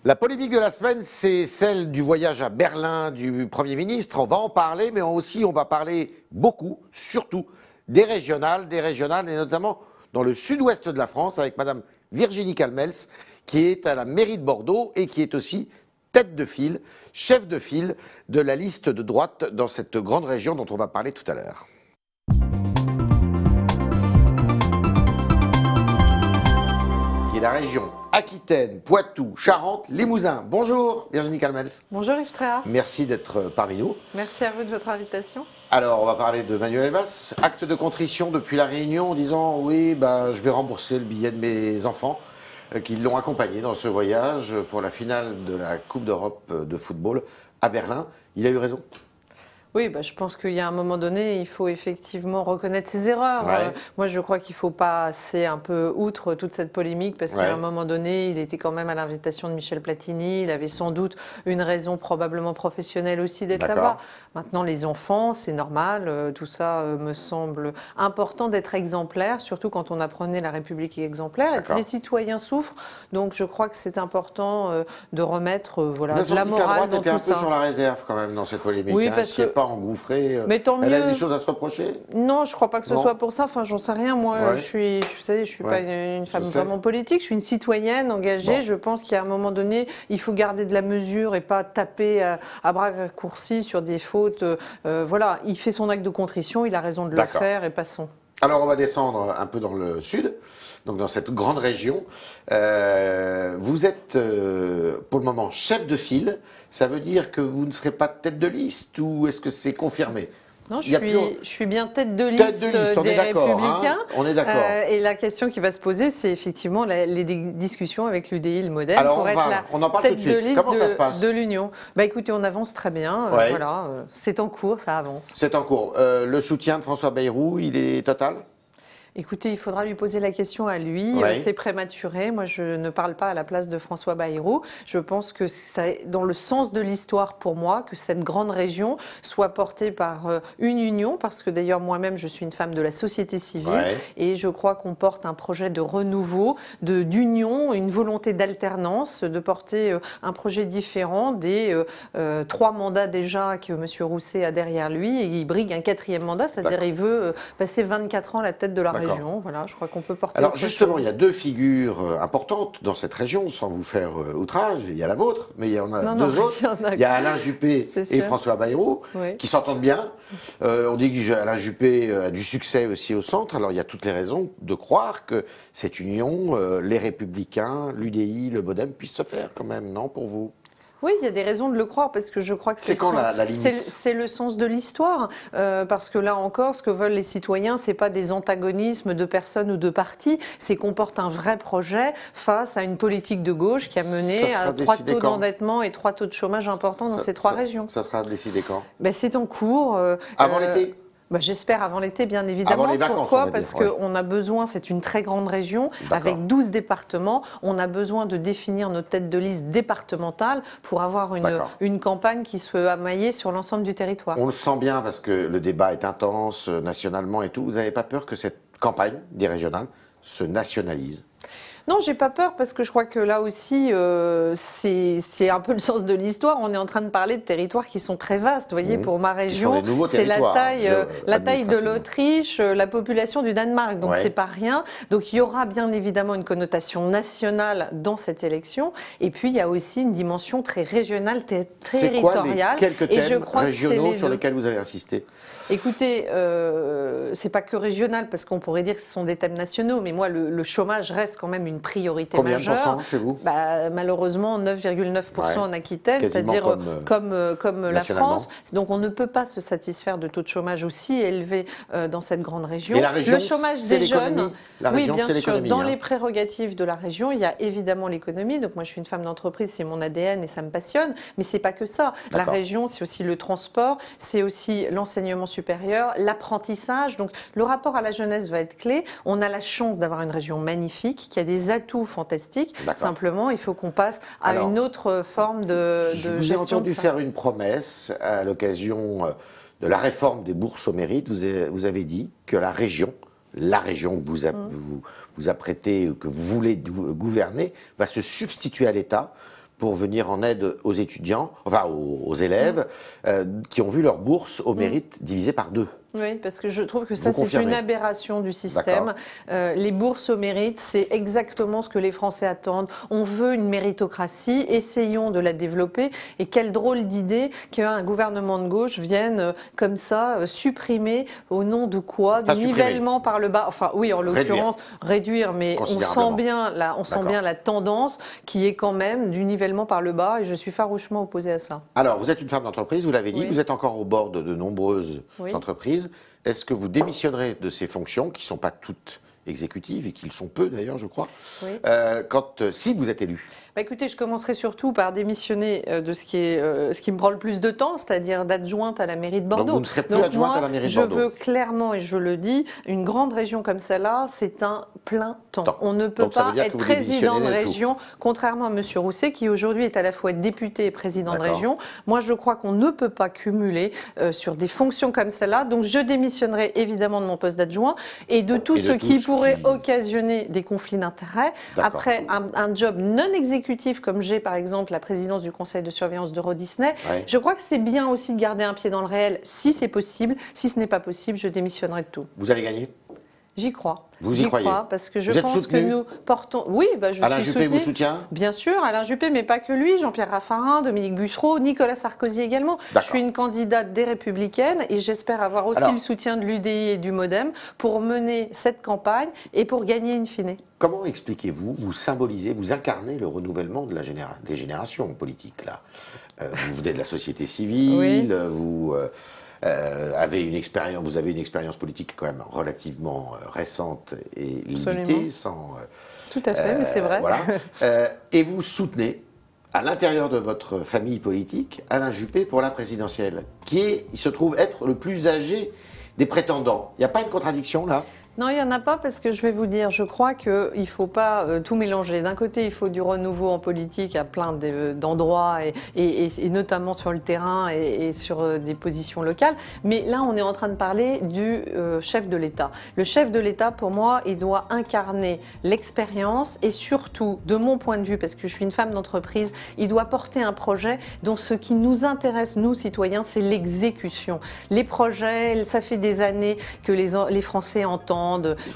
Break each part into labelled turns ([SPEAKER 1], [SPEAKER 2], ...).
[SPEAKER 1] La polémique de la semaine, c'est celle du voyage à Berlin du Premier ministre. On va en parler, mais aussi on va parler beaucoup, surtout, des régionales, et notamment dans le sud-ouest de la France, avec Madame Virginie Calmels, qui est à la mairie de Bordeaux et qui est aussi tête de file, chef de file de la liste de droite dans cette grande région dont on va parler tout à l'heure. Qui est la région Aquitaine, Poitou, Charente, Limousin. Bonjour Virginie Calmels.
[SPEAKER 2] Bonjour Yves Tréhard.
[SPEAKER 1] Merci d'être parmi nous.
[SPEAKER 2] Merci à vous de votre invitation.
[SPEAKER 1] Alors, on va parler de Manuel Valls. Acte de contrition depuis la Réunion en disant « Oui, je vais rembourser le billet de mes enfants qui l'ont accompagné dans ce voyage pour la finale de la Coupe d'Europe de football à Berlin ». Il a eu raison.
[SPEAKER 2] Oui, je pense qu'il y a un moment donné, il faut effectivement reconnaître ses erreurs.
[SPEAKER 1] Ouais.
[SPEAKER 2] Moi, je crois qu'il ne faut pas passer un peu outre toute cette polémique parce qu'à un moment donné, il était quand même à l'invitation de Michel Platini. Il avait sans doute une raison probablement professionnelle aussi d'être là-bas. Maintenant, les enfants, c'est normal. Tout ça me semble important d'être exemplaire, surtout quand on apprenait la République est exemplaire et que les citoyens souffrent. Donc, je crois que c'est important de remettre de la morale dans tout ça.
[SPEAKER 1] était un peu sur la réserve quand même dans cette polémique.
[SPEAKER 2] Oui, parce que
[SPEAKER 1] engouffrée.
[SPEAKER 2] Mais tant mieux.
[SPEAKER 1] Elle a des choses à se reprocher?
[SPEAKER 2] Non, je ne crois pas que ce soit pour ça. Enfin, j'en sais rien. Moi, je suis pas une femme vraiment politique. Je suis une citoyenne engagée. Je pense qu'à un moment donné, il faut garder de la mesure et pas taper à bras raccourcis sur des fautes. Voilà, il fait son acte de contrition. Il a raison de le faire et passons.
[SPEAKER 1] Alors, on va descendre un peu dans le sud, donc dans cette grande région. Vous êtes, pour le moment, chef de file. Ça veut dire que vous ne serez pas tête de liste ou est-ce que c'est confirmé?
[SPEAKER 2] Non, je suis bien tête de liste des Républicains.
[SPEAKER 1] On est d'accord.
[SPEAKER 2] Et la question qui va se poser, c'est effectivement les discussions avec l'UDI, le Modem, pour être la tête de liste de l'Union. Écoutez, on avance très bien. Voilà, c'est en cours, ça avance.
[SPEAKER 1] C'est en cours. Le soutien de François Bayrou, il est total?
[SPEAKER 2] Écoutez, il faudra lui poser la question à lui. C'est prématuré. Moi, je ne parle pas à la place de François Bayrou. Je pense que c'est dans le sens de l'histoire pour moi que cette grande région soit portée par une union, parce que d'ailleurs moi-même je suis une femme de la société civile et je crois qu'on porte un projet de renouveau, d'union, une volonté d'alternance, de porter un projet différent des 3 mandats déjà que M. Rousset a derrière lui et il brigue un 4e mandat, c'est-à-dire il veut passer 24 ans à la tête de la région. Voilà, je crois qu'on peut porter.
[SPEAKER 1] Alors justement, il y a 2 figures importantes dans cette région, sans vous faire outrage. Il y a la vôtre, mais il y en a 2 autres. Il y a Alain Juppé et François Bayrou qui s'entendent bien. On dit qu'Alain Juppé a du succès aussi au centre. Alors il y a toutes les raisons de croire que cette union, les Républicains, l'UDI, le Modem, puisse se faire quand même, non, pour vous?
[SPEAKER 2] Oui, il y a des raisons de le croire parce que je crois que c'est le sens de l'histoire. Parce que là encore, ce que veulent les citoyens, c'est pas des antagonismes de personnes ou de partis, c'est qu'on porte un vrai projet face à une politique de gauche qui a mené à 3 taux d'endettement et 3 taux de chômage importants dans ces 3 régions.
[SPEAKER 1] Ça sera décidé quand?
[SPEAKER 2] C'est en cours.
[SPEAKER 1] Avant l'été?
[SPEAKER 2] J'espère avant l'été, bien évidemment.
[SPEAKER 1] Avant les vacances,
[SPEAKER 2] pourquoi? Parce qu'on a besoin, c'est une très grande région, avec 12 départements. On a besoin de définir nos têtes de liste départementales pour avoir une campagne qui soit maillée sur l'ensemble du territoire.
[SPEAKER 1] On le sent bien parce que le débat est intense nationalement et tout. Vous n'avez pas peur que cette campagne des régionales se nationalise?
[SPEAKER 2] Non, j'ai pas peur parce que je crois que là aussi, c'est un peu le sens de l'histoire. On est en train de parler de territoires qui sont très vastes. Vous voyez, pour ma région, c'est la taille de l'Autriche, la population du Danemark. Donc c'est pas rien. Donc il y aura bien évidemment une connotation nationale dans cette élection. Et puis il y a aussi une dimension très régionale, territoriale.
[SPEAKER 1] C'est quoi quelques thèmes régionaux sur lesquels vous avez insisté?
[SPEAKER 2] Écoutez, c'est pas que régional parce qu'on pourrait dire que ce sont des thèmes nationaux. Mais moi, le chômage reste quand même une priorité majeure.
[SPEAKER 1] Combien de pourcents chez vous?
[SPEAKER 2] Malheureusement, 9,9% en Aquitaine, c'est-à-dire comme la France. Donc on ne peut pas se satisfaire de taux de chômage aussi élevés dans cette grande région.
[SPEAKER 1] Et la région,
[SPEAKER 2] le chômage des jeunes,
[SPEAKER 1] oui, bien sûr.
[SPEAKER 2] Dans les prérogatives de la région, il y a évidemment l'économie. Donc moi, je suis une femme d'entreprise, c'est mon ADN et ça me passionne. Mais c'est pas que ça. La région, c'est aussi le transport, c'est aussi l'enseignement supérieur, l'apprentissage. Donc le rapport à la jeunesse va être clé. On a la chance d'avoir une région magnifique qui a des atouts fantastiques. Simplement, il faut qu'on passe à une autre forme de gestion.
[SPEAKER 1] Je vous ai entendu faire une promesse à l'occasion de la réforme des bourses au mérite. Vous avez dit que la région que vous apprêtez, que vous voulez gouverner, va se substituer à l'État pour venir en aide aux étudiants, enfin aux élèves, qui ont vu leur bourse au mérite divisée par 2.
[SPEAKER 2] Oui, parce que je trouve que ça, c'est une aberration du système. Les bourses au mérite, c'est exactement ce que les Français attendent. On veut une méritocratie, essayons de la développer. Et quelle drôle d'idée qu'un gouvernement de gauche vienne comme ça supprimer au nom de quoi? Du nivellement par le bas. Enfin, oui, en l'occurrence, réduire, mais on sent bien la tendance qui est quand même du nivellement par le bas, et je suis farouchement opposée à ça.
[SPEAKER 1] Alors, vous êtes une femme d'entreprise, vous l'avez dit, vous êtes encore au bord de nombreuses entreprises. Est-ce que vous démissionnerez de ces fonctions, qui ne sont pas toutes exécutives, et qui le sont peu d'ailleurs, je crois, si vous êtes élu?
[SPEAKER 2] Écoutez, je commencerai surtout par démissionner de ce qui me prend le plus de temps, c'est-à-dire d'adjointe à la mairie de Bordeaux.
[SPEAKER 1] Donc vous ne serez plus adjointe à la mairie de Bordeaux.
[SPEAKER 2] Je veux clairement, et je le dis, une grande région comme celle-là, c'est un plein temps. On ne peut pas être président de région, contrairement à M. Rousset, qui aujourd'hui est à la fois député et président de région. Moi, je crois qu'on ne peut pas cumuler sur des fonctions comme celle-là. Donc, je démissionnerai évidemment de mon poste d'adjoint et de tout ce qui pourrait occasionner des conflits d'intérêts. Après, un job non exécutif, comme j'ai par exemple la présidence du conseil de surveillance d'Euro Disney, je crois que c'est bien aussi de garder un pied dans le réel si c'est possible. Si ce n'est pas possible, je démissionnerai de tout.
[SPEAKER 1] Vous allez gagner?
[SPEAKER 2] J'y crois.
[SPEAKER 1] Vous y croyez?
[SPEAKER 2] Parce que je pense que nous portons... Oui, je suis
[SPEAKER 1] Alain Juppé vous soutient?
[SPEAKER 2] Bien sûr, Alain Juppé, mais pas que lui, Jean-Pierre Raffarin, Dominique Bussereau, Nicolas Sarkozy également. Je suis une candidate des Républicaines et j'espère avoir aussi le soutien de l'UDI et du MoDem pour mener cette campagne et pour gagner in fine.
[SPEAKER 1] Comment expliquez-vous, vous symbolisez, vous incarnez le renouvellement de des générations politiques là? Vous venez de la société civile, vous... avez une expérience politique quand même relativement récente et limitée,
[SPEAKER 2] tout à fait, mais c'est vrai.
[SPEAKER 1] Voilà. Et vous soutenez, à l'intérieur de votre famille politique, Alain Juppé pour la présidentielle, il se trouve être le plus âgé des prétendants. Il n'y a pas une contradiction là?
[SPEAKER 2] Non, il n'y en a pas, parce que je vais vous dire, je crois qu'il ne faut pas tout mélanger. D'un côté, il faut du renouveau en politique à plein d'endroits, et notamment sur le terrain et sur des positions locales. Mais là, on est en train de parler du chef de l'État. Le chef de l'État, pour moi, il doit incarner l'expérience et surtout, de mon point de vue, parce que je suis une femme d'entreprise, il doit porter un projet dont ce qui nous intéresse, nous, citoyens, c'est l'exécution. Les projets, ça fait des années que les Français entendent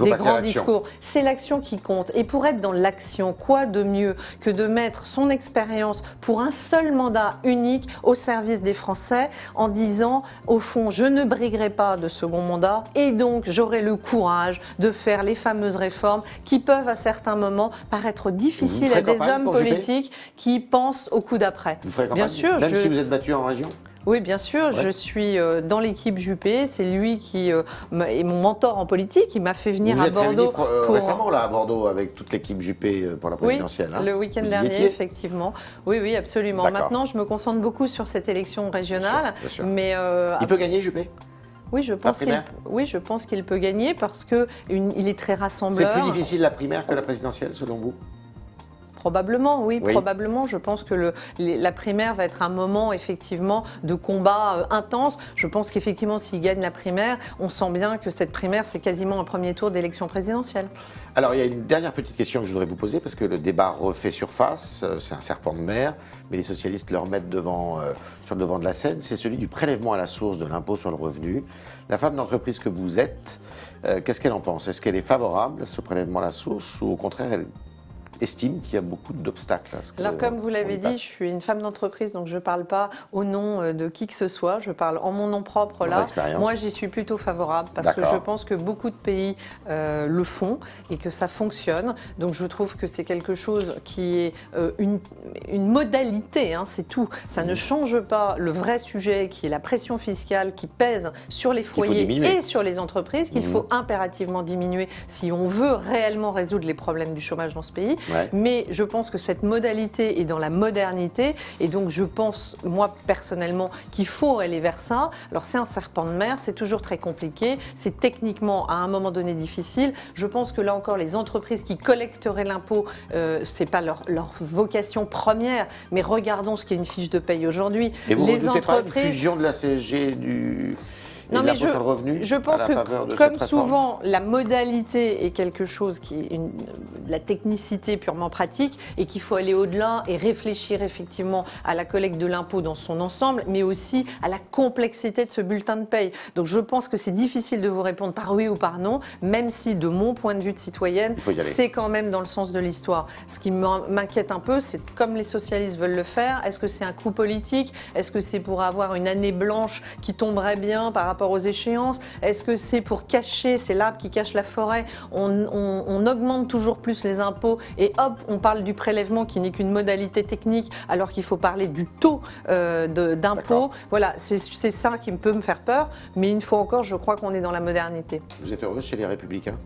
[SPEAKER 2] des grands discours. C'est l'action qui compte. Et pour être dans l'action, quoi de mieux que de mettre son expérience pour un seul mandat unique au service des Français en disant, au fond, je ne briguerai pas de second mandat et donc j'aurai le courage de faire les fameuses réformes qui peuvent à certains moments paraître difficiles à des hommes politiques qui pensent au coup d'après.
[SPEAKER 1] Bien sûr. Même si vous êtes battu en région?
[SPEAKER 2] Oui, bien sûr, je suis dans l'équipe Juppé, c'est lui qui est mon mentor en politique, il m'a fait venir à Bordeaux.
[SPEAKER 1] Vous êtes récemment là à Bordeaux avec toute l'équipe Juppé pour la présidentielle.
[SPEAKER 2] Oui, le week-end dernier, effectivement. Oui, absolument. Maintenant, je me concentre beaucoup sur cette élection régionale.
[SPEAKER 1] Bien sûr.
[SPEAKER 2] Mais
[SPEAKER 1] il peut gagner Juppé?
[SPEAKER 2] Oui, je pense qu'il peut gagner parce qu'il est très rassembleur.
[SPEAKER 1] C'est plus difficile la primaire que la présidentielle, selon vous?
[SPEAKER 2] Probablement, oui, probablement. Je pense que la primaire va être un moment, effectivement, de combat intense. Je pense qu'effectivement, s'il gagne la primaire, on sent bien que cette primaire, c'est quasiment un premier tour d'élection présidentielle.
[SPEAKER 1] Alors, il y a une dernière petite question que je voudrais vous poser, parce que le débat refait surface, c'est un serpent de mer, mais les socialistes le remettent sur le devant de la scène, c'est celui du prélèvement à la source de l'impôt sur le revenu. La femme d'entreprise que vous êtes, qu'est-ce qu'elle en pense? Est-ce qu'elle est favorable à ce prélèvement à la source, ou au contraire, elle estime qu'il y a beaucoup d'obstacles à ce que...
[SPEAKER 2] Alors, comme vous l'avez dit, je suis une femme d'entreprise, donc je ne parle pas au nom de qui que ce soit, je parle en mon nom propre là. Moi, j'y suis plutôt favorable parce que je pense que beaucoup de pays le font et que ça fonctionne. Donc, je trouve que c'est quelque chose qui est une modalité, c'est tout. Ça ne change pas le vrai sujet qui est la pression fiscale qui pèse sur les foyers et sur les entreprises, qu'il faut impérativement diminuer si on veut réellement résoudre les problèmes du chômage dans ce pays. Mais je pense que cette modalité est dans la modernité et donc je pense, moi personnellement, qu'il faut aller vers ça. Alors c'est un serpent de mer, c'est toujours très compliqué, c'est techniquement à un moment donné difficile. Je pense que là encore, les entreprises qui collecteraient l'impôt, c'est pas leur vocation première, mais regardons ce qu'est une fiche de paye aujourd'hui.
[SPEAKER 1] Et vous ne redoutez pas une fusion de la CSG et de l'impôt sur le revenu
[SPEAKER 2] je pense
[SPEAKER 1] à la faveur de
[SPEAKER 2] que, comme
[SPEAKER 1] cette réforme.
[SPEAKER 2] souvent, la modalité est quelque chose qui est la technicité purement pratique et qu'il faut aller au-delà et réfléchir effectivement à la collecte de l'impôt dans son ensemble, mais aussi à la complexité de ce bulletin de paye. Donc je pense que c'est difficile de vous répondre par oui ou par non, même si de mon point de vue de citoyenne, c'est quand même dans le sens de l'histoire. Ce qui m'inquiète un peu, c'est comme les socialistes veulent le faire, est-ce que c'est un coup politique? Est-ce que c'est pour avoir une année blanche qui tomberait bien par rapport aux échéances? Est-ce que c'est pour cacher, c'est l'arbre qui cache la forêt, on augmente toujours plus les impôts et hop, on parle du prélèvement qui n'est qu'une modalité technique alors qu'il faut parler du taux d'impôt. Voilà, c'est ça qui peut me faire peur, mais une fois encore, je crois qu'on est dans la modernité.
[SPEAKER 1] Vous êtes heureuse chez les Républicains?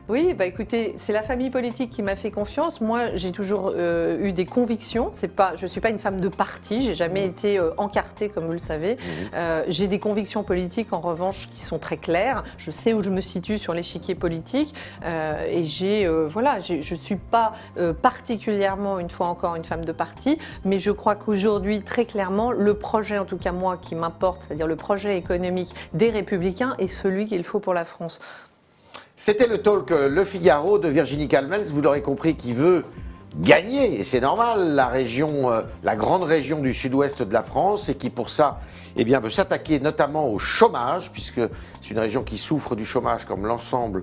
[SPEAKER 2] Oui, bah écoutez, c'est la famille politique qui m'a fait confiance. Moi, j'ai toujours eu des convictions. Je ne suis pas une femme de parti, j'ai jamais été encartée, comme vous le savez. J'ai des convictions politiques, en revanche, qui sont très claires. Je sais où je me situe sur l'échiquier politique. Et je ne suis pas particulièrement, une fois encore, une femme de parti. Mais je crois qu'aujourd'hui, très clairement, le projet, en tout cas moi, qui m'importe, c'est-à-dire le projet économique des Républicains, est celui qu'il faut pour la France.
[SPEAKER 1] C'était le talk Le Figaro de Virginie Calmels, vous l'aurez compris, qui veut gagner, et c'est normal, la grande région du sud-ouest de la France, et qui pour ça veut s'attaquer notamment au chômage, puisque c'est une région qui souffre du chômage comme l'ensemble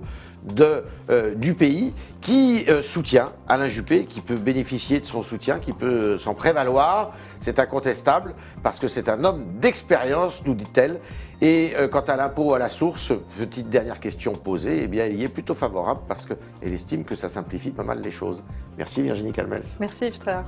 [SPEAKER 1] du pays, qui soutient Alain Juppé, qui peut bénéficier de son soutien, qui peut s'en prévaloir. C'est incontestable, parce que c'est un homme d'expérience, nous dit-elle. Et quant à l'impôt à la source, petite dernière question posée, il y est plutôt favorable parce qu'elle estime que ça simplifie pas mal les choses. Merci Virginie Calmels.
[SPEAKER 2] Merci Yves Tréhard.